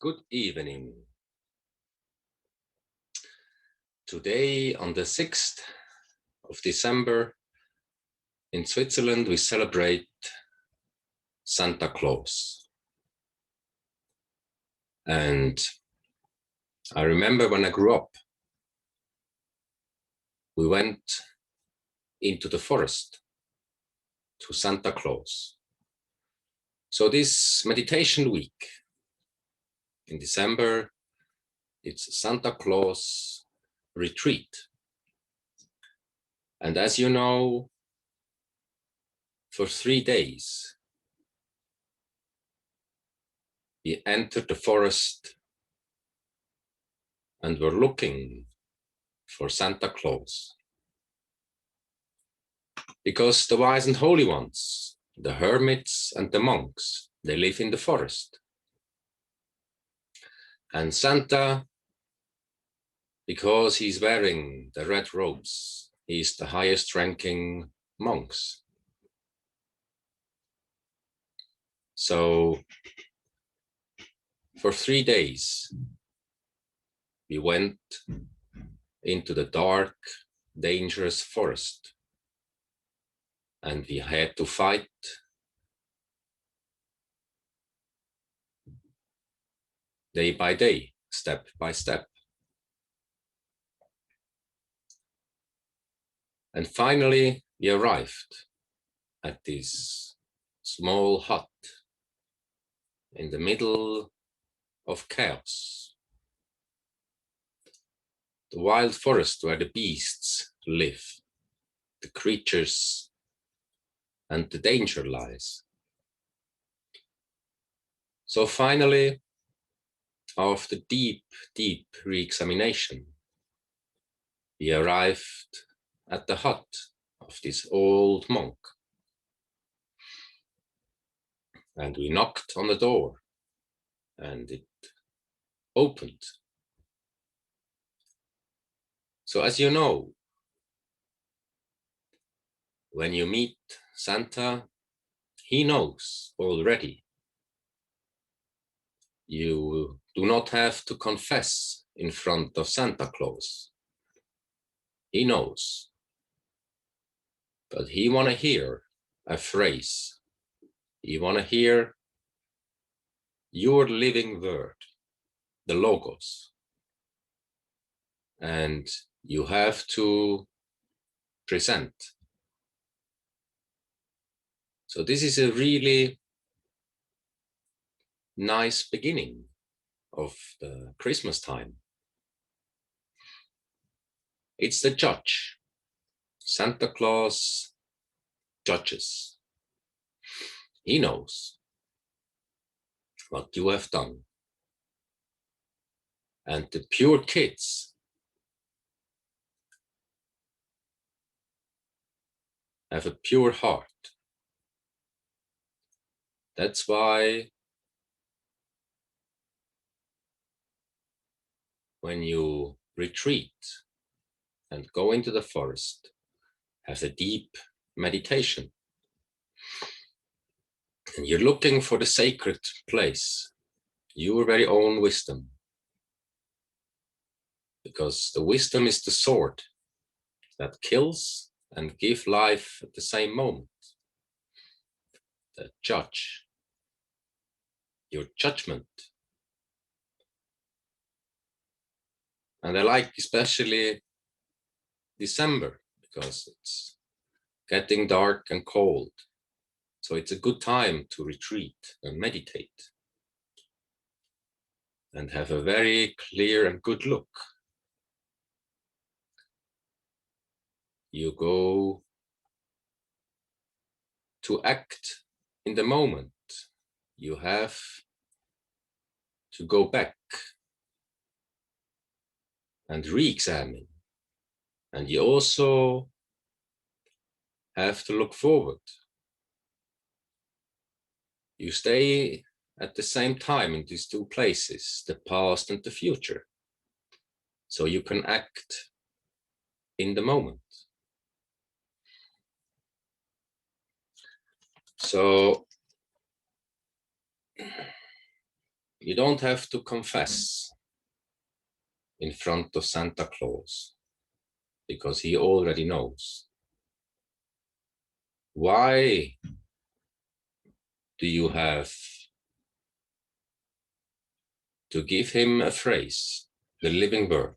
Good evening. Today, on the 6th of December, in Switzerland, we celebrate Santa Claus. And I remember when I grew up, we went into the forest to Santa Claus. So this meditation week in December, it's Santa Claus retreat. And as you know, for 3 days, we entered the forest and were looking for Santa Claus. Because the wise and holy ones, the hermits and the monks, they live in the forest. And Santa, because he's wearing the red robes, he's the highest ranking monks. So for 3 days, we went into the dark, dangerous forest. And we had to fight day by day, step by step. And finally, we arrived at this small hut in the middle of chaos. The wild forest where the beasts live, the creatures, and the danger lies. So finally, after deep re-examination, we arrived at the hut of this old monk. And we knocked on the door, and it opened. So as you know, when you meet Santa, he knows already. You do not have to confess in front of Santa Claus. He knows. But he want to hear a phrase. He want to hear your living word, the logos. And you have to present. So this is a really nice beginning of the Christmas time. It's the judge. Santa Claus judges. He knows what you have done. And the pure kids have a pure heart. That's why when you retreat and go into the forest, have a deep meditation, and you're looking for the sacred place, your very own wisdom. Because the wisdom is the sword that kills and gives life at the same moment. The judge, your judgment. And I like especially December because it's getting dark and cold. So it's a good time to retreat and meditate and have a very clear and good look. You go to act in the moment. You have to go back and re-examine. And you also have to look forward. You stay at the same time in these two places, the past and the future. So you can act in the moment. So You don't have to confess in front of Santa Claus because he already knows. Why do you have to give him a phrase, the living word?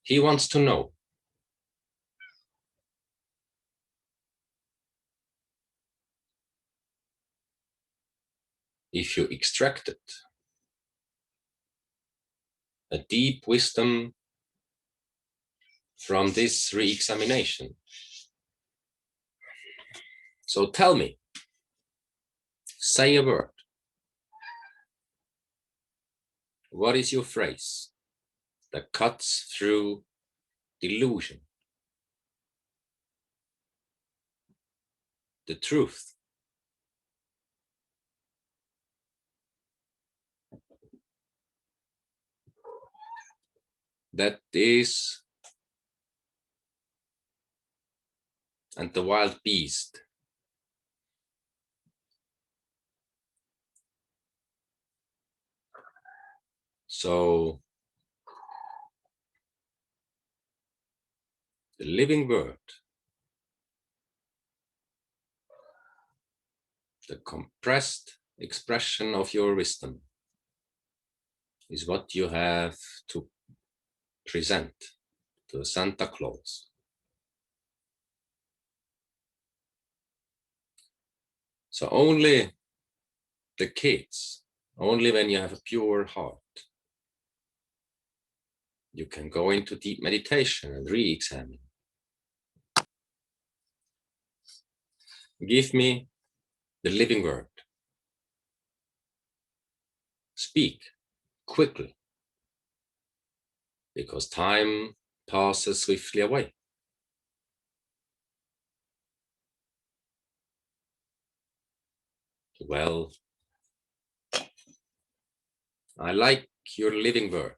He wants to know. If you extracted a deep wisdom from this re-examination. So tell me, say a word. What is your phrase that cuts through delusion? The truth. That is, and the wild beast. So the living word, the compressed expression of your wisdom, is what you have to present to Santa Claus. So only the kids, only when you have a pure heart, you can go into deep meditation and re-examine. Give me the living word. Speak quickly, because time passes swiftly away. Well, I like your living word.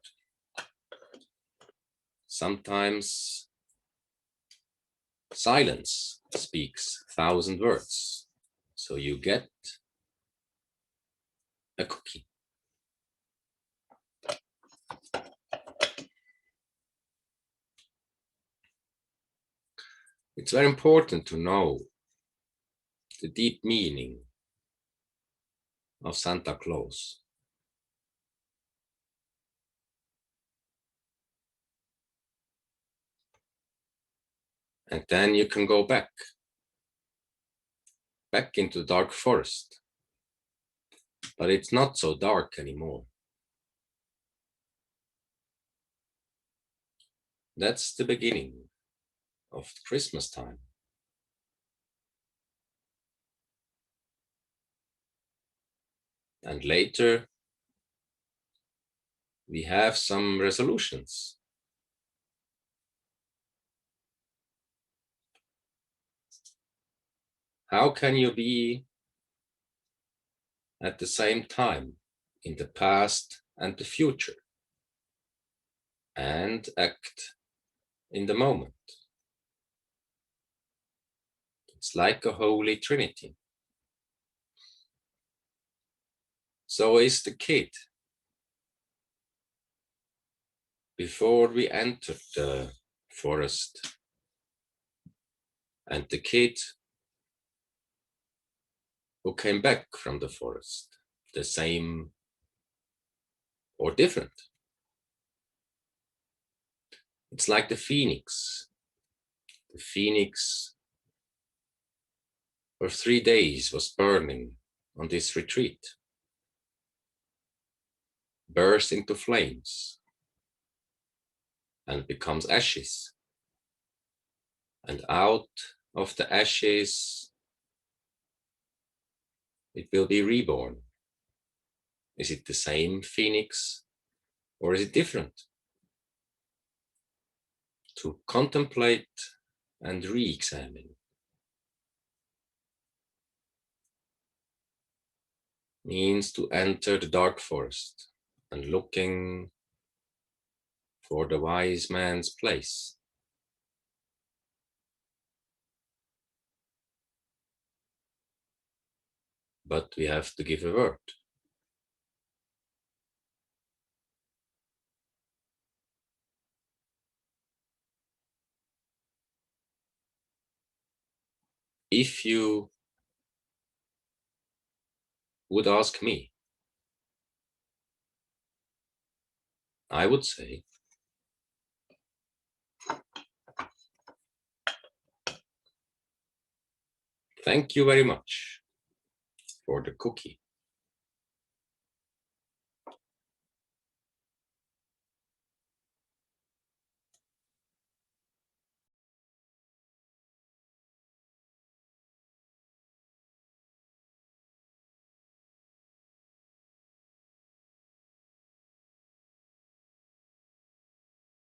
Sometimes silence speaks 1,000 words. So you get a cookie. It's very important to know the deep meaning of Santa Claus. And then you can go back into the dark forest. But it's not so dark anymore. That's the beginning of Christmas time. And later, we have some resolutions. How can you be at the same time in the past and the future and act in the moment? It's like a holy trinity. So is the kid. Before we entered the forest, and the kid who came back from the forest, the same or different. It's like the phoenix. The phoenix for 3 days was burning on this retreat, bursts into flames and becomes ashes. And out of the ashes, it will be reborn. Is it the same phoenix or is it different? To contemplate and re-examine means to enter the dark forest and looking for the wise man's place. but we have to give a word. If you would ask me, I would say, thank you very much for the cookie.